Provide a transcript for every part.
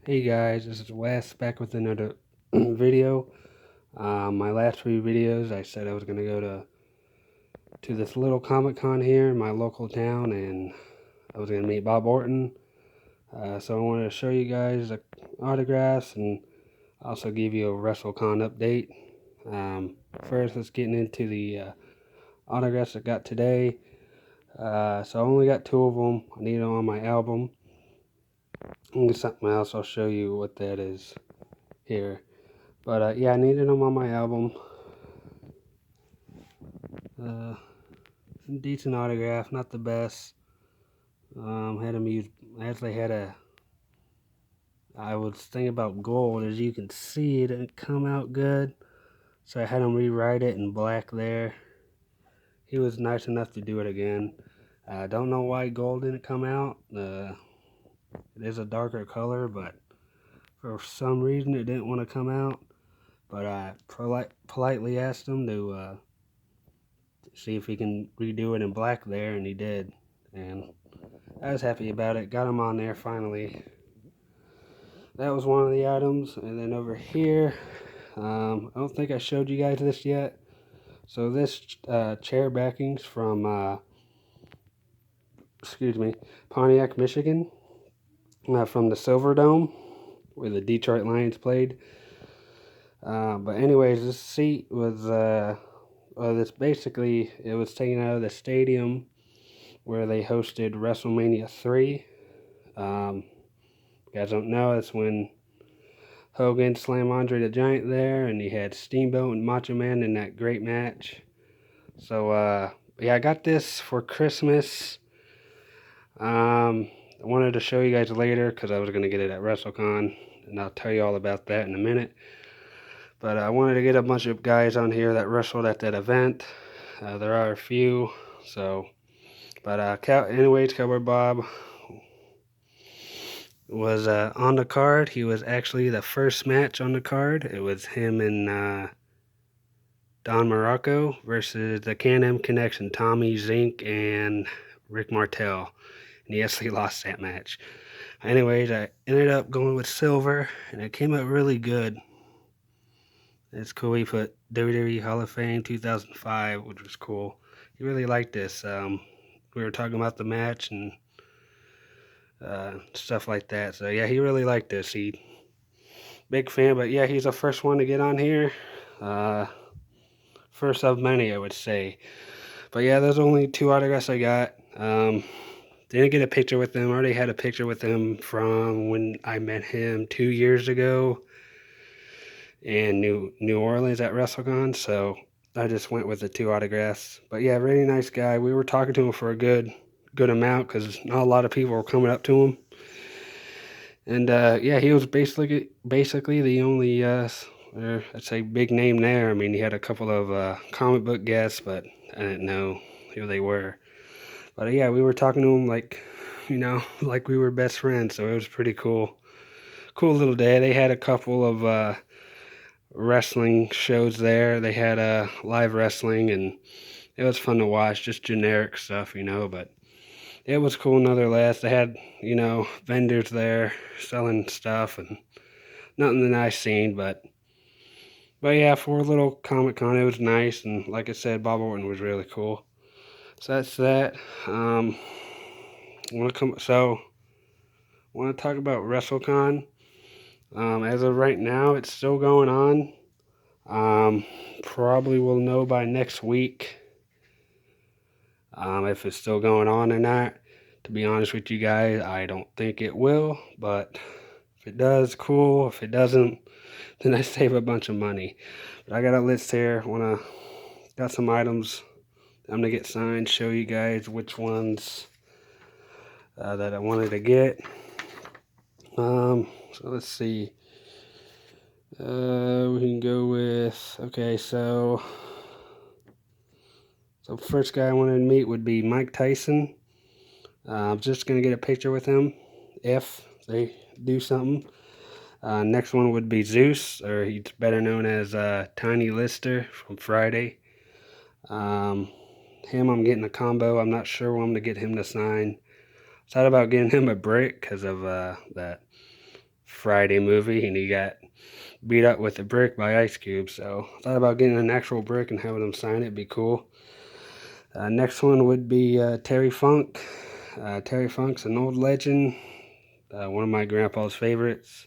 Hey guys, this is Wes back with another video. My last three videos, I said I was going to go to this little Comic Con here in my local town, and I was going to meet Bob Orton. So I wanted to show you guys the autographs and also give you a Wrestlecon update. First, let's get into the autographs I got today. So I only got two of them. I need them on my album. And something else, I'll show you what that is here. But yeah, I needed them on my album. Uh, Decent autograph, not the best. Had them use. Actually had a. I was thinking about gold. As you can see, it didn't come out good, so I had him rewrite it in black there. He was nice enough to do it again. I don't know why gold didn't come out. It is a darker color, but for some reason it didn't want to come out. But I politely asked him to see if he can redo it in black there, and he did. And I was happy about it. Got him on there finally. That was one of the items. And then over here, I don't think I showed you guys this yet. So this chair backings from, Pontiac, Michigan, from the Silver Dome, where the Detroit Lions played. But anyways, this seat was, this basically, it was taken out of the stadium where they hosted WrestleMania 3. You guys don't know, it's when Hogan slammed Andre the Giant there, and he had Steamboat and Macho Man in that great match. So, yeah, I got this for Christmas. I wanted to show you guys later because I was going to get it at Wrestlecon, and I'll tell you all about that in a minute. But I wanted to get a bunch of guys on here that wrestled at that event. There are a few, so. But anyways, Cowboy Bob was on the card. He was actually the first match on the card. It was him and Don Morocco versus the Can-Am Connection, Tommy Zink and Rick Martel. And he actually lost that match. Anyways, I ended up going with silver, and it came out really good. It's cool. He put WWE Hall of Fame 2005, which was cool. He really liked this. We were talking about the match and stuff like that. So yeah, he really liked this. Big fan. But yeah, he's the first one to get on here. First of many, I would say. But yeah, there's only two autographs I got. Didn't get a picture with him. Already had a picture with him from when I met him 2 years ago in New Orleans at Wrestlecon. So I just went with the two autographs. But yeah, really nice guy. We were talking to him for a good amount because not a lot of people were coming up to him. And yeah, he was basically the only I'd say big name there. I mean, he had a couple of comic book guests, but I didn't know who they were. But yeah, we were talking to him like, like we were best friends. So it was pretty cool. Cool little day. They had a couple of wrestling shows there. They had live wrestling, and it was fun to watch. Just generic stuff, but it was cool nonetheless. They had, vendors there selling stuff and nothing that I seen, but yeah, for a little Comic Con, it was nice. And like I said, Bob Orton was really cool. So that's that. Want to talk about WrestleCon. As of right now, it's still going on. Probably will know by next week if it's still going on or not. To be honest with you guys, I don't think it will, but if it does, cool. If it doesn't, then I save a bunch of money. But I got a list here. Got some items I'm gonna get signed. Show you guys which ones that I wanted to get. So let's see. We can go with, okay, so first guy I wanted to meet would be Mike Tyson. I'm just going to get a picture with him if they do something. Next one would be Zeus, or he's better known as Tiny Lister from Friday. Him, I'm getting a combo. I'm not sure what I'm going to get him to sign. I thought about getting him a brick because of that Friday movie, and he got beat up with a brick by Ice Cube. So I thought about getting an actual brick and having him sign it. It'd be cool. Next one would be Terry Funk. Terry Funk's an old legend, one of my grandpa's favorites.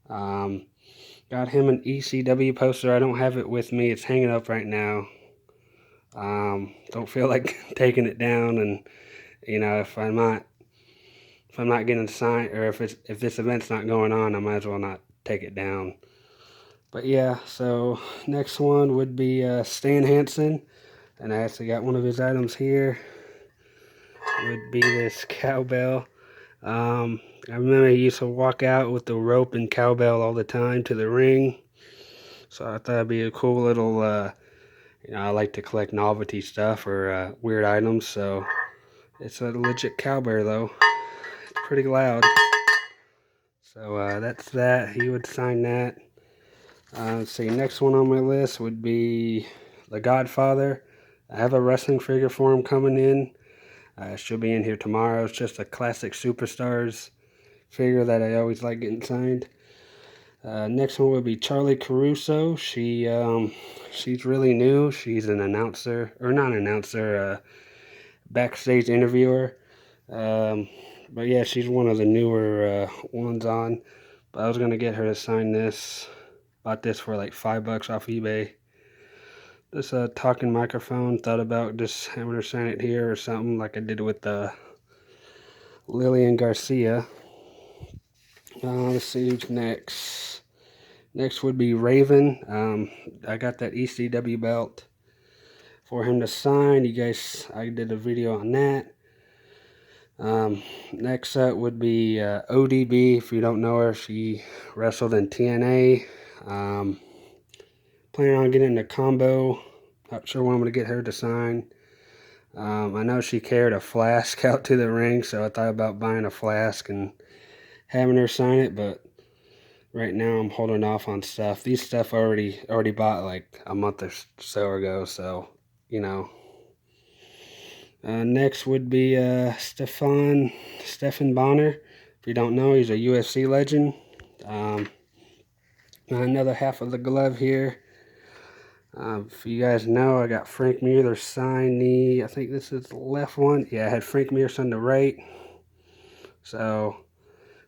Got him an ECW poster. I don't have it with me. It's hanging up right now. Don't feel like taking it down, and if I'm not getting signed, or if this event's not going on, I might as well not take it down. But yeah, so next one would be Stan Hansen, and I actually got one of his items here. It would be this cowbell. I remember he used to walk out with the rope and cowbell all the time to the ring. So I thought it'd be a cool little, I like to collect novelty stuff or weird items. So it's a legit cowbell though. It's pretty loud. So that's that. He would sign that. Let's see, next one on my list would be The Godfather. I have a wrestling figure for him coming in. She'll be in here tomorrow. It's just a classic Superstars figure that I always like getting signed. Next one would be Charlie Caruso. She's really new. She's an announcer, or not an announcer, backstage interviewer. But yeah, she's one of the newer ones on. But I was gonna get her to sign this. Bought this for like $5 off eBay. This talking microphone. Thought about just having her sign it here or something like I did with Lillian Garcia. Let's see who's next. Next would be Raven. I got that ECW belt for him to sign. I did a video on that. Next up would be ODB. If you don't know her, she wrestled in TNA. Planning on getting a combo. Not sure when I'm going to get her to sign. I know she carried a flask out to the ring, so I thought about buying a flask and having her sign it, but right now I'm holding off on stuff. These stuff I already bought like a month or so ago, so next would be Stefan Bonner. If you don't know, he's a UFC legend. Another half of the glove here. If you guys know, I got Frank Mueller sign I think this is the left one. Yeah, I had Frank Mueller on the right. So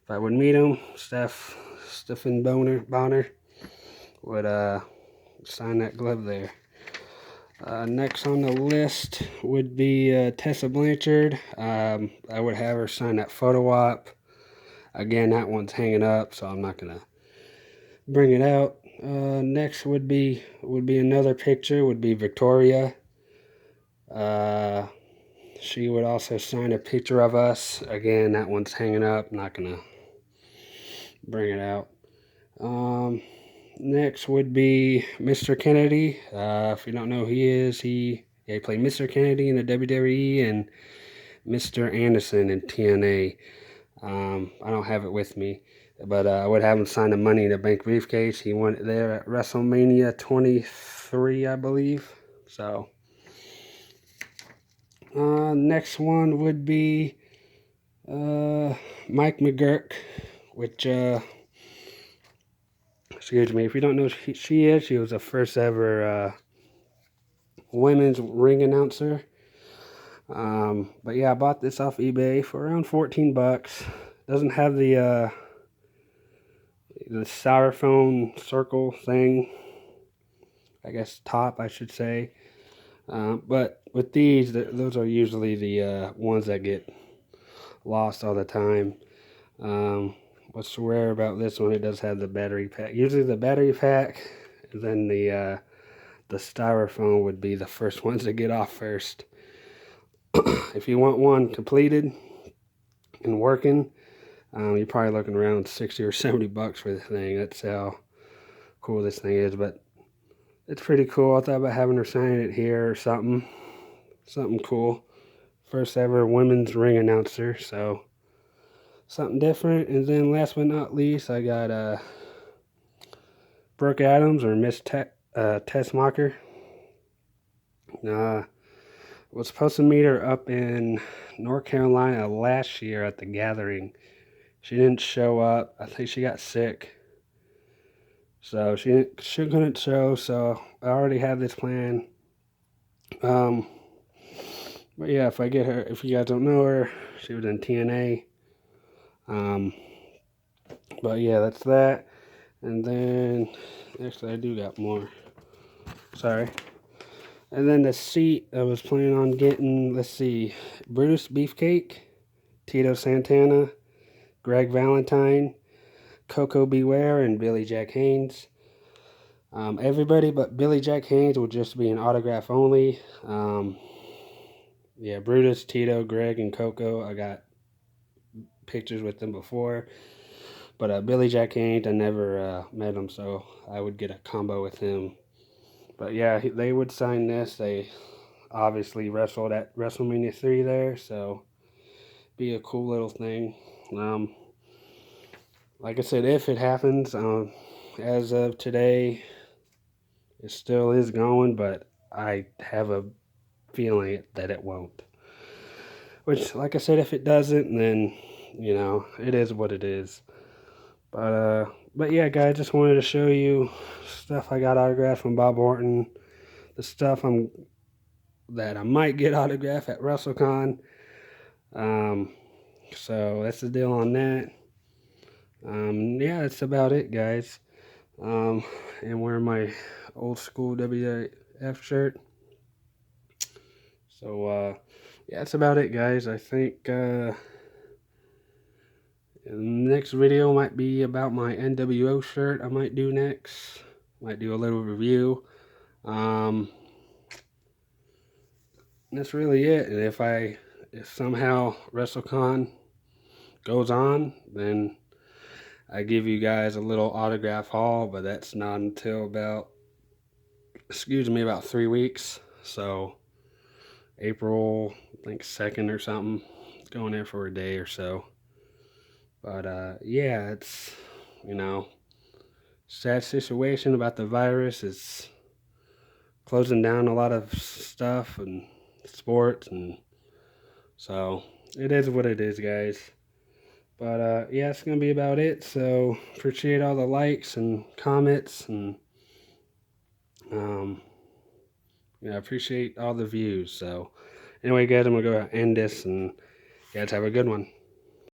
if I would meet him, Stefan Bonner would sign that glove there. Next on the list would be Tessa Blanchard. I would have her sign that photo op. Again, that one's hanging up, so I'm not gonna bring it out. Next would be another picture. Would be Victoria. She would also sign a picture of us. Again, that one's hanging up. I'm not gonna bring it out. Next would be Mr. Kennedy. If you don't know who he is, he played Mr. Kennedy in the WWE and Mr. Anderson in TNA. I don't have it with me, but I would have him sign the Money in the Bank briefcase. He won it there at WrestleMania 23, I believe. So, next one would be Mike McGurk, which excuse me, if you don't know who she was the first ever women's ring announcer. But yeah, I bought this off eBay for around $14. Doesn't have the styrofoam circle thing, I guess top I should say. But with these, those are usually the ones that get lost all the time. What's rare about this one, it does have the battery pack. Usually the battery pack, and then the styrofoam would be the first ones to get off first. If you want one completed and working, you're probably looking around $60 or $70 for this thing. That's how cool this thing is, but it's pretty cool. I thought about having her sign it here or something cool. First ever women's ring announcer, so something different. And then last but not least, I got Brooke Adams, or Miss Tessmacher. Was supposed to meet her up in North Carolina last year at the Gathering, She didn't show up. I think she got sick. So she couldn't show, so I already have this plan. Um, but yeah, if I get her, if you guys don't know her, she was in TNA. Um, but yeah, that's that. And then, actually, I do got more. Sorry. And then the seat, I was planning on getting, let's see, Brutus Beefcake, Tito Santana, Greg Valentine, Coco Beware, and Billy Jack Haynes. Everybody but Billy Jack Haynes will just be an autograph only. Yeah, Brutus, Tito, Greg, and Coco, I got pictures with them before. But Billy Jack Haynes, I never met him, so I would get a combo with him. But yeah, they would sign this. They obviously wrestled at WrestleMania 3 there, so be a cool little thing. Like I said, if it happens, as of today, it still is going, but I have a feeling that it won't. Which, like I said, if it doesn't, then, you know, it is what it is. But yeah, guys, just wanted to show you stuff I got autographed from Bob Orton, the stuff that I might get autographed at Wrestlecon. So that's the deal on that. Yeah, that's about it, guys. And wearing my old school WWF shirt. So, yeah, that's about it, guys. I think the next video might be about my NWO shirt I might do next. Might do a little review. That's really it. And if somehow WrestleCon goes on, then I give you guys a little autograph haul, but that's not until about 3 weeks. So April, I think 2nd or something. Going there for a day or so. But yeah, it's, you know, sad situation about the virus. It's closing down a lot of stuff and sports, and so it is what it is, guys. But yeah, it's gonna be about it. So appreciate all the likes and comments, and yeah, I appreciate all the views. So anyway, guys, I'm gonna go end this, and you guys have a good one.